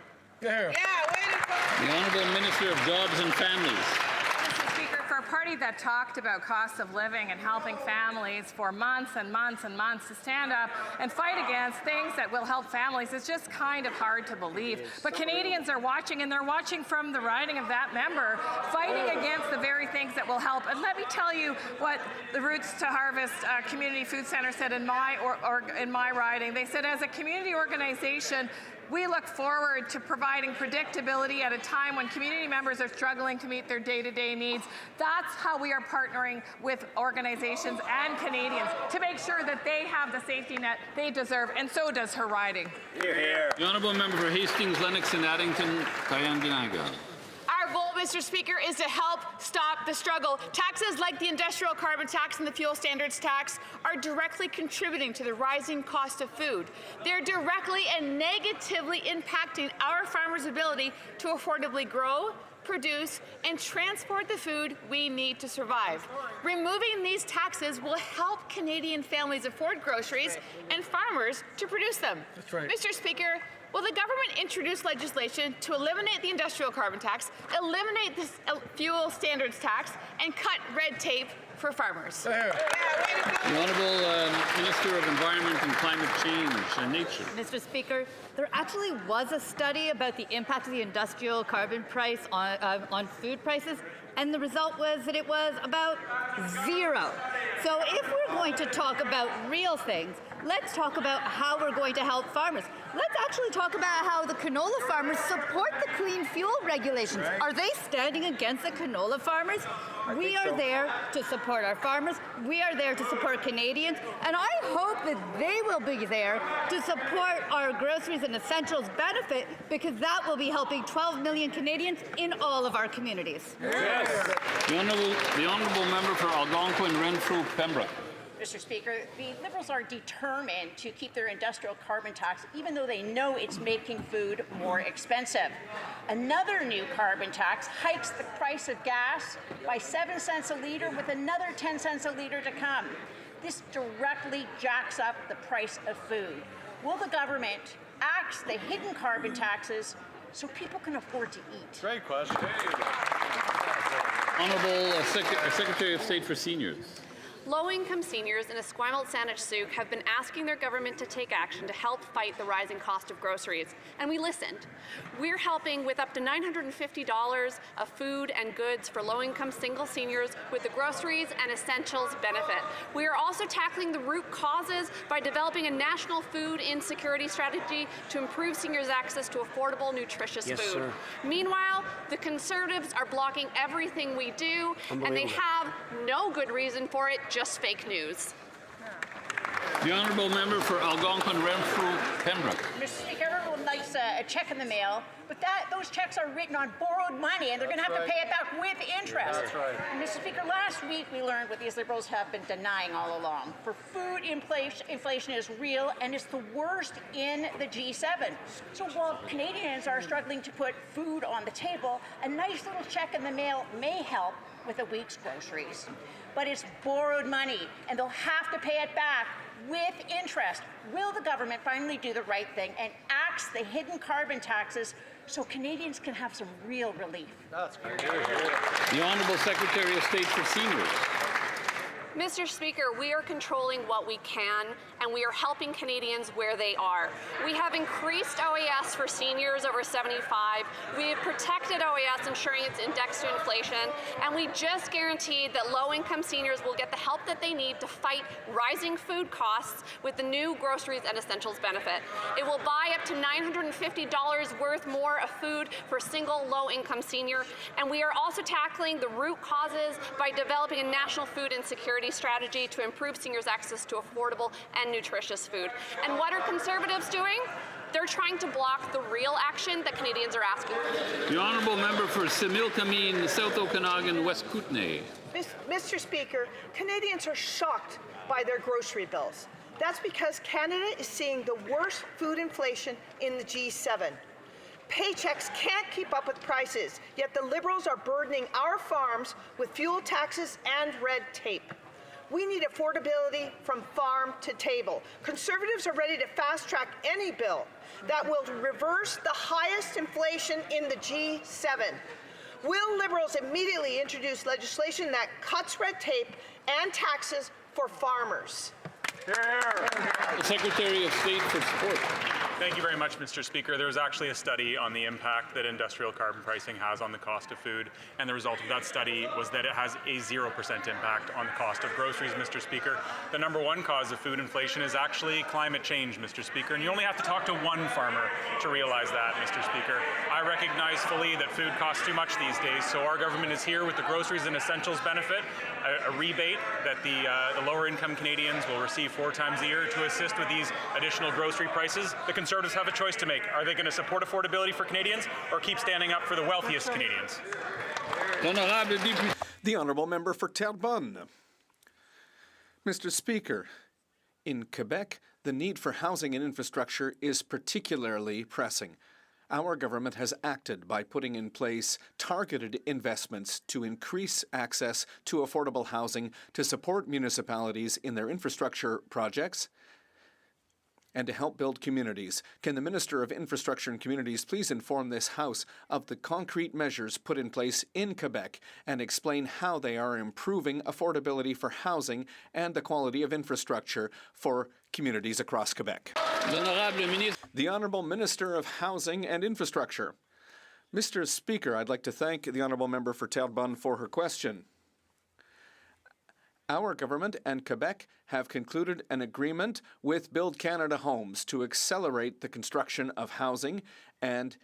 Yeah. The Honourable Minister of Jobs and Families. Mr. Speaker, for a party that talked about cost of living and helping families for months and months and months to stand up and fight against things that will help families, it's just kind of hard to believe. But Canadians are watching, and they're watching from the riding of that member, fighting against the very things that will help. And let me tell you what the Roots to Harvest Community Food Centre said in my riding. They said, as a community organization, we look forward to providing predictability at a time when community members are struggling to meet their day-to-day needs. That's how we are partnering with organizations and Canadians to make sure that they have the safety net they deserve, and so does her riding. Hear, hear. The honourable member for Hastings, Lennox and Addington, Tyendinaga. Our goal, Mr. Speaker, is to help stop the struggle. Taxes like the industrial carbon tax and the fuel standards tax are directly contributing to the rising cost of food. They're directly and negatively impacting our farmers' ability to affordably grow, produce, and transport the food we need to survive. Removing these taxes will help Canadian families afford groceries and farmers to produce them. That's right. Mr. Speaker, will the government introduce legislation to eliminate the industrial carbon tax, eliminate the fuel standards tax, and cut red tape for farmers? The Honourable Minister of Environment and Climate Change and Nature. Mr. Speaker, there actually was a study about the impact of the industrial carbon price on food prices, and the result was that it was about 0. So if we're going to talk about real things, let's talk about how we're going to help farmers. Let's actually talk about how the canola farmers support the clean fuel regulations. Right. Are they standing against the canola farmers? We are there to support our farmers. We are there to support Canadians. And I hope that they will be there to support our groceries and essentials benefit, because that will be helping 12 million Canadians in all of our communities. Yes. The honourable member for Algonquin, Renfrew, Pembroke. Mr. Speaker, the Liberals are determined to keep their industrial carbon tax, even though they know it's making food more expensive. Another new carbon tax hikes the price of gas by 7 cents a litre, with another 10 cents a litre to come. This directly jacks up the price of food. Will the government axe the hidden carbon taxes so people can afford to eat? Great question. Honourable Secretary of State for Seniors. Low-income seniors in Esquimalt-Saanich-Sooke have been asking their government to take action to help fight the rising cost of groceries, and we listened. We're helping with up to $950 of food and goods for low-income single seniors with the groceries and essentials benefit. We are also tackling the root causes by developing a national food insecurity strategy to improve seniors' access to affordable, nutritious food. Sir. Meanwhile, the Conservatives are blocking everything we do, and they have no good reason for it, just fake news. The honourable member for Algonquin, Renfrew, Pembroke. Mr. Speaker, everyone likes a check in the mail, but those checks are written on borrowed money, and they're going to have to pay it back with interest. That's right. And Mr. Speaker, last week we learned what these Liberals have been denying all along. For food inflation is real, and it's the worst in the G7. So while Canadians are struggling to put food on the table, a nice little check in the mail may help with a week's groceries. But it's borrowed money, and they'll have to pay it back with interest. Will the government finally do the right thing and axe the hidden carbon taxes so Canadians can have some real relief? That's great. The Honourable Secretary of State for Seniors. Mr. Speaker, we are controlling what we can, and we are helping Canadians where they are. We have increased OAS for seniors over 75. We have protected OAS, ensuring it's indexed to inflation, and we just guaranteed that low-income seniors will get the help that they need to fight rising food costs with the new groceries and essentials benefit. It will buy up to $950 worth more of food for a single low-income senior, and we are also tackling the root causes by developing a national food insecurity strategy to improve seniors' access to affordable and nutritious food. And what are Conservatives doing? They're trying to block the real action that Canadians are asking for. The honourable member for Similkameen, South Okanagan, West Kootenay. Mr. Speaker, Canadians are shocked by their grocery bills. That's because Canada is seeing the worst food inflation in the G7. Paychecks can't keep up with prices, yet the Liberals are burdening our farms with fuel taxes and red tape. We need affordability from farm to table. Conservatives are ready to fast-track any bill that will reverse the highest inflation in the G7. Will Liberals immediately introduce legislation that cuts red tape and taxes for farmers? The Secretary of State for Sport. Thank you very much, Mr. Speaker. There was actually a study on the impact that industrial carbon pricing has on the cost of food, and the result of that study was that it has a 0% impact on the cost of groceries, Mr. Speaker. The #1 cause of food inflation is actually climate change, Mr. Speaker, and you only have to talk to one farmer to realize that, Mr. Speaker. I recognize fully that food costs too much these days, so our government is here with the groceries and essentials benefit, a rebate that the lower-income Canadians will receive 4 times a year to assist with these additional grocery prices. The Conservatives have a choice to make. Are they going to support affordability for Canadians or keep standing up for the wealthiest Canadians? The honourable member for Terrebonne. Mr. Speaker, in Quebec, the need for housing and infrastructure is particularly pressing. Our government has acted by putting in place targeted investments to increase access to affordable housing, to support municipalities in their infrastructure projects, and to help build communities. Can the Minister of Infrastructure and Communities please inform this House of the concrete measures put in place in Quebec and explain how they are improving affordability for housing and the quality of infrastructure for communities across Quebec? The Honourable Minister of Housing and Infrastructure. Mr. Speaker, I'd like to thank the Honourable Member for Terrebonne for her question. Our government and Quebec have concluded an agreement with Build Canada Homes to accelerate the construction of housing and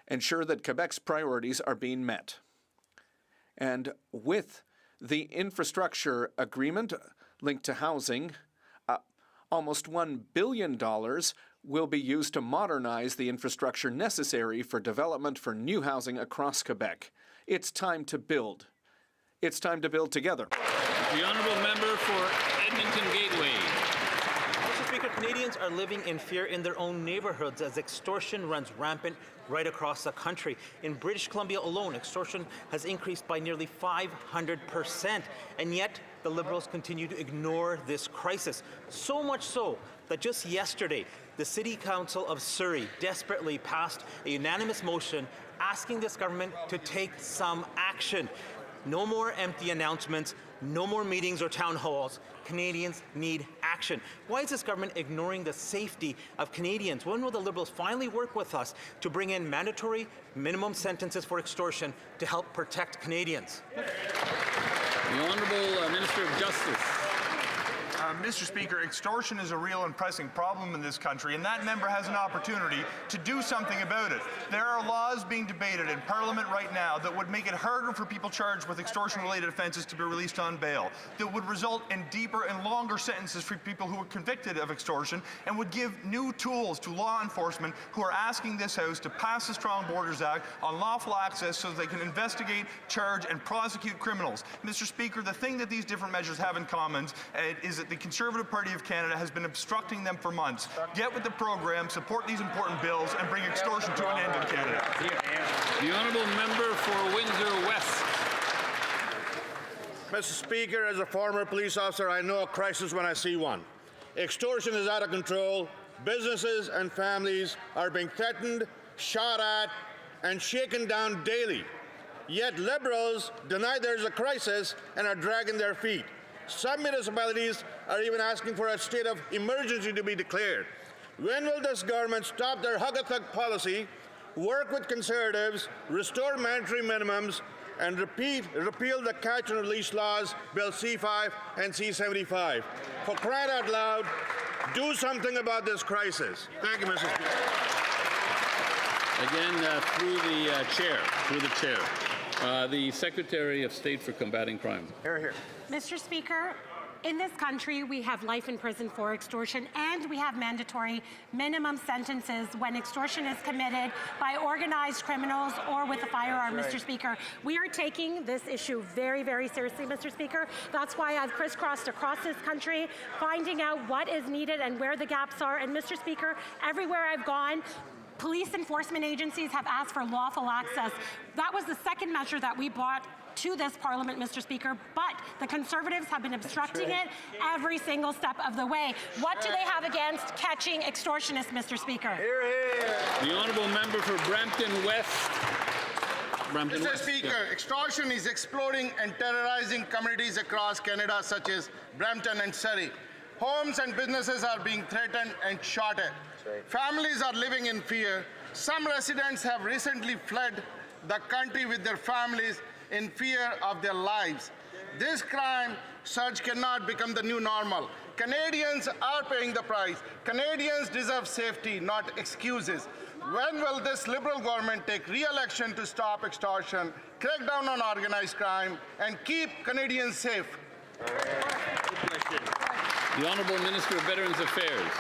ensure that Quebec's priorities are being met. And with the infrastructure agreement linked to housing, almost $1 billion will be used to modernize the infrastructure necessary for development for new housing across Quebec. It's time to build. It's time to build together. The honourable member for Edmonton Gateway. Mr. Speaker, Canadians are living in fear in their own neighborhoods as extortion runs rampant right across the country. In British Columbia alone, extortion has increased by nearly 500%, and yet the Liberals continue to ignore this crisis. So much so that just yesterday, the City Council of Surrey desperately passed a unanimous motion asking this government to take some action. No more empty announcements, no more meetings or town halls. Canadians need action. Why is this government ignoring the safety of Canadians? When will the Liberals finally work with us to bring in mandatory minimum sentences for extortion to help protect Canadians? The Honourable Minister of Justice. Mr. Speaker, extortion is a real and pressing problem in this country, and that member has an opportunity to do something about it. There are laws being debated in Parliament right now that would make it harder for people charged with extortion-related offences to be released on bail, that would result in deeper and longer sentences for people who are convicted of extortion, and would give new tools to law enforcement who are asking this House to pass the Strong Borders Act on lawful access so they can investigate, charge, and prosecute criminals. Mr. Speaker, the thing that these different measures have in common is that the Conservative Party of Canada has been obstructing them for months. Get with the program, support these important bills, and bring extortion to an end in Canada. The honourable member for Windsor West. Mr. Speaker, as a former police officer, I know a crisis when I see one. Extortion is out of control. Businesses and families are being threatened, shot at, and shaken down daily. Yet Liberals deny there's a crisis and are dragging their feet. Some municipalities are even asking for a state of emergency to be declared. When will this government stop their hug-a-thug policy, work with Conservatives, restore mandatory minimums, and repeal the catch and release laws, Bill C5 and C75? For crying out loud, do something about this crisis. Thank you, Mr. Speaker. Again, through the chair, the Secretary of State for Combating Crime. Here. Mr. Speaker, in this country, we have life in prison for extortion, and we have mandatory minimum sentences when extortion is committed by organized criminals or with a firearm, Mr. Speaker. We are taking this issue very, very seriously, Mr. Speaker. That's why I've crisscrossed across this country, finding out what is needed and where the gaps are. And Mr. Speaker, everywhere I've gone, police enforcement agencies have asked for lawful access. That was the second measure that we brought to this Parliament, Mr. Speaker, but the Conservatives have been obstructing it every single step of the way. What do they have against catching extortionists, Mr. Speaker? The Honourable Member for Brampton West. Mr. Speaker, extortion is exploding and terrorizing communities across Canada, such as Brampton and Surrey. Homes and businesses are being threatened and shot at. Families are living in fear. Some residents have recently fled the country with their families in fear of their lives. This crime surge cannot become the new normal. Canadians are paying the price. Canadians deserve safety, not excuses. When will this Liberal government take real action to stop extortion, crack down on organized crime, and keep Canadians safe? The Honourable Minister of Veterans Affairs.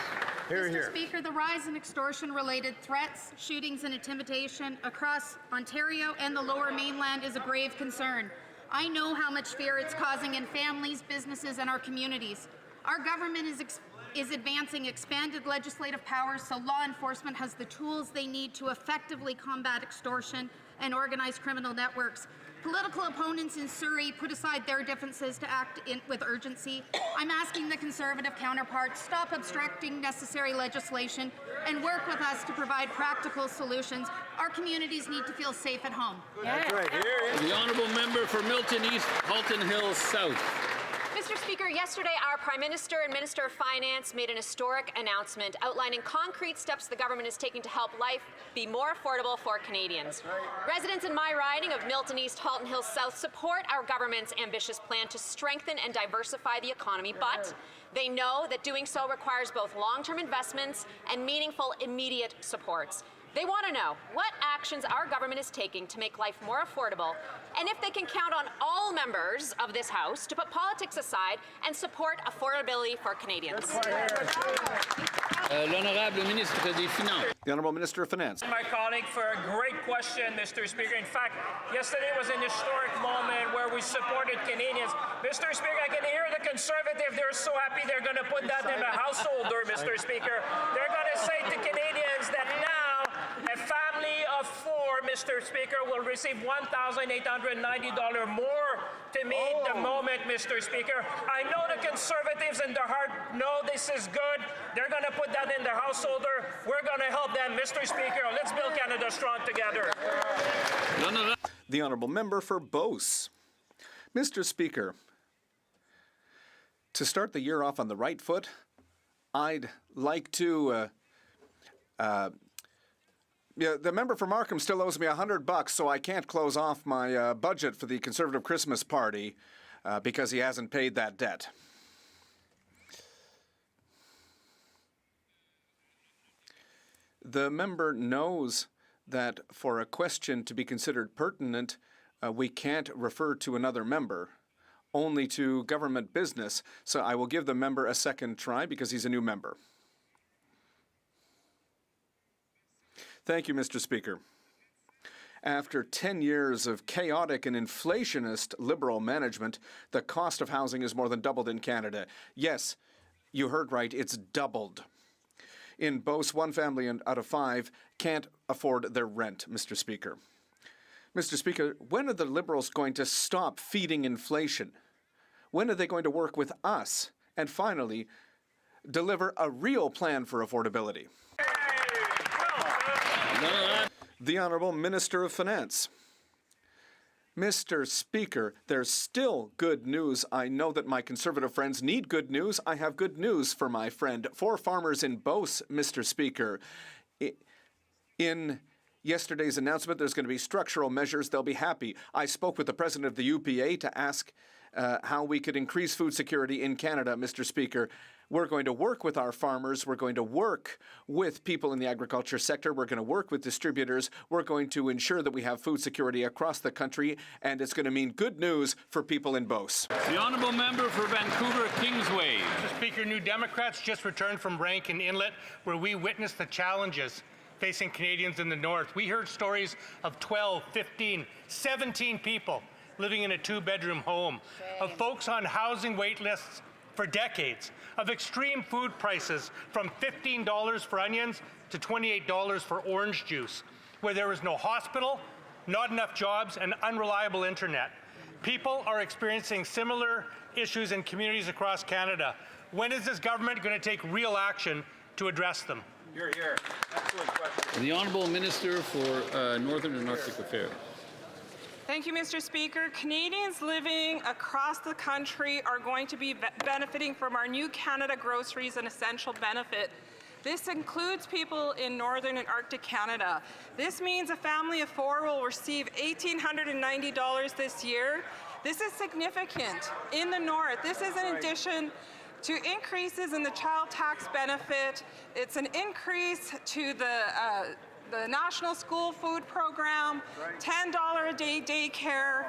Mr. Speaker, the rise in extortion-related threats, shootings and intimidation across Ontario and the Lower Mainland is a grave concern. I know how much fear it's causing in families, businesses and our communities. Our government is advancing expanded legislative powers so law enforcement has the tools they need to effectively combat extortion and organized criminal networks. Political opponents in Surrey put aside their differences to act with urgency. I'm asking the Conservative counterparts stop obstructing necessary legislation and work with us to provide practical solutions. Our communities need to feel safe at home. That's right. The Honourable Member for Milton East, Halton Hills South. Mr. Speaker, yesterday our Prime Minister and Minister of Finance made an historic announcement outlining concrete steps the government is taking to help life be more affordable for Canadians. Residents in my riding of Milton East, Halton Hills South support our government's ambitious plan to strengthen and diversify the economy, but they know that doing so requires both long-term investments and meaningful immediate supports. They want to know what actions our government is taking to make life more affordable, and if they can count on all members of this House to put politics aside and support affordability for Canadians. L'Honorable Ministre des Finances. The Honourable Minister of Finance. My colleague for a great question, Mr. Speaker. In fact, yesterday was an historic moment where we supported Canadians. Mr. Speaker, I can hear the Conservative. They're so happy they're going to put that in the householder, Mr. Speaker. They're going to say to Canadians that now a family of four, Mr. Speaker, will receive $1,890 more to meet the moment, Mr. Speaker. I know the Conservatives in their heart know this is good. They're going to put that in their householder. We're going to help them, Mr. Speaker. Let's build Canada strong together. The Honourable Member for Beauce. Mr. Speaker, to start the year off on the right foot, I'd like to the member for Markham still owes me $100, so I can't close off my budget for the Conservative Christmas party because he hasn't paid that debt. The member knows that for a question to be considered pertinent, we can't refer to another member, only to government business. So I will give the member a second try because he's a new member. Thank you, Mr. Speaker. After 10 years of chaotic and inflationist Liberal management, the cost of housing has more than doubled in Canada. Yes, you heard right, it's doubled. In Beauce, one family out of five can't afford their rent, Mr. Speaker. Mr. Speaker, when are the Liberals going to stop feeding inflation? When are they going to work with us and finally deliver a real plan for affordability? The Honourable Minister of Finance. Mr. Speaker, there's still good news. I know that my Conservative friends need good news. I have good news for my friend. 4 farmers in Beauce, Mr. Speaker. In yesterday's announcement, there's going to be structural measures. They'll be happy. I spoke with the president of the UPA to ask how we could increase food security in Canada, Mr. Speaker. We're going to work with our farmers. We're going to work with people in the agriculture sector. We're going to work with distributors. We're going to ensure that we have food security across the country, and it's going to mean good news for people in Beauce. The honourable member for Vancouver Kingsway. Mr. Speaker, New Democrats just returned from Rankin Inlet, where we witnessed the challenges facing Canadians in the north. We heard stories of 12, 15, 17 people living in a 2-bedroom home, of folks on housing wait lists for decades, of extreme food prices from $15 for onions to $28 for orange juice, where there is no hospital, not enough jobs, and unreliable internet. People are experiencing similar issues in communities across Canada. When is this government going to take real action to address them? Here, here. Excellent question. The Honourable Minister for Northern and Arctic Affairs. Thank you, Mr. Speaker. Canadians living across the country are going to be benefiting from our new Canada Groceries and Essential benefit. This includes people in Northern and Arctic Canada. This means a family of 4 will receive $1,890 this year. This is significant in the North. This is in addition to increases in the child tax benefit. It's an increase to the National School Food Program, $10 a day daycare.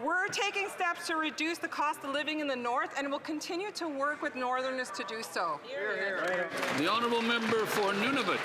We're taking steps to reduce the cost of living in the North, and we'll continue to work with Northerners to do so. The honourable member for Nunavut.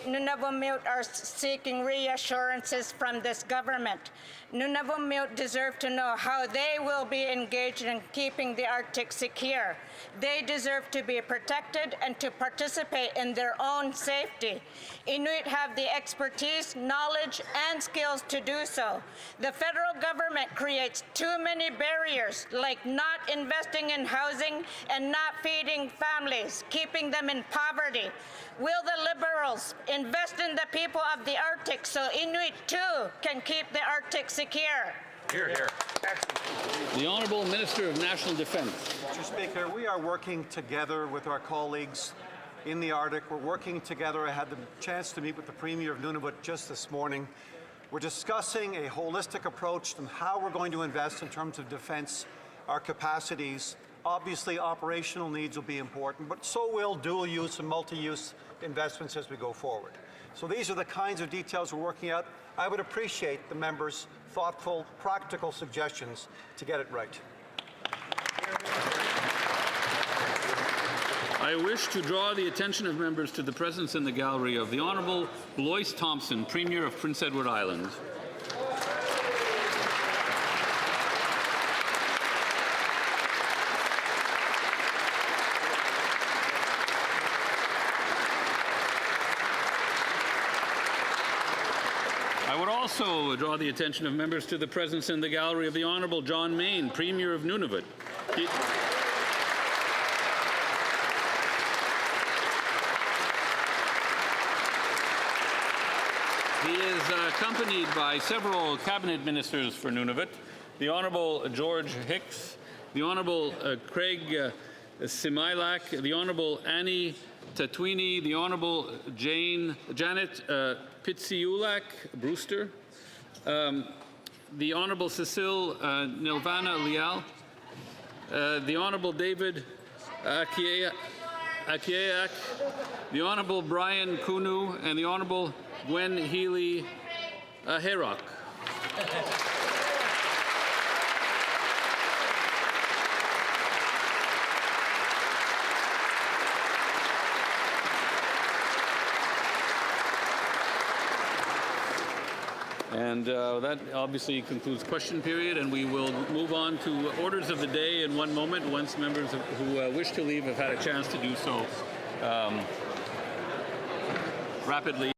Nunavut are seeking reassurances from this government. Nunavut deserve to know how they will be engaged in keeping the Arctic secure. They deserve to be protected and to participate in their own safety. Inuit have the expertise, knowledge, and skills to do so. The federal government creates too many barriers, like not investing in housing and not feeding families, keeping them in poverty. Will the Liberals invest in the people of the Arctic so Inuit too can keep the Arctic secure? Here, here. The Honourable Minister of National Defence. Mr. Speaker, we are working together with our colleagues in the Arctic. We're working together. I had the chance to meet with the Premier of Nunavut just this morning. We're discussing a holistic approach to how we're going to invest in terms of defence, our capacities. Obviously, operational needs will be important, but so will dual-use and multi-use investments as we go forward. So these are the kinds of details we're working out. I would appreciate the members' thoughtful, practical suggestions to get it right. I wish to draw the attention of members to the presence in the gallery of the Honourable Lois Thompson, Premier of Prince Edward Island. I would also draw the attention of members to the presence in the gallery of the Honourable John Mayne, Premier of Nunavut. He is accompanied by several cabinet ministers for Nunavut, the Honourable George Hicks, the Honourable Craig Similac, the Honourable Annie Tatwini, the Honourable Janet Pitsiulak Brewster, the Honourable Cecile Nilvana Leal, the Honourable David Akieak, the Honourable Brian Kunu, and the Honourable Gwen Healy Hayrock. And that obviously concludes question period, and we will move on to orders of the day in one moment once members who wish to leave have had a chance to do so rapidly.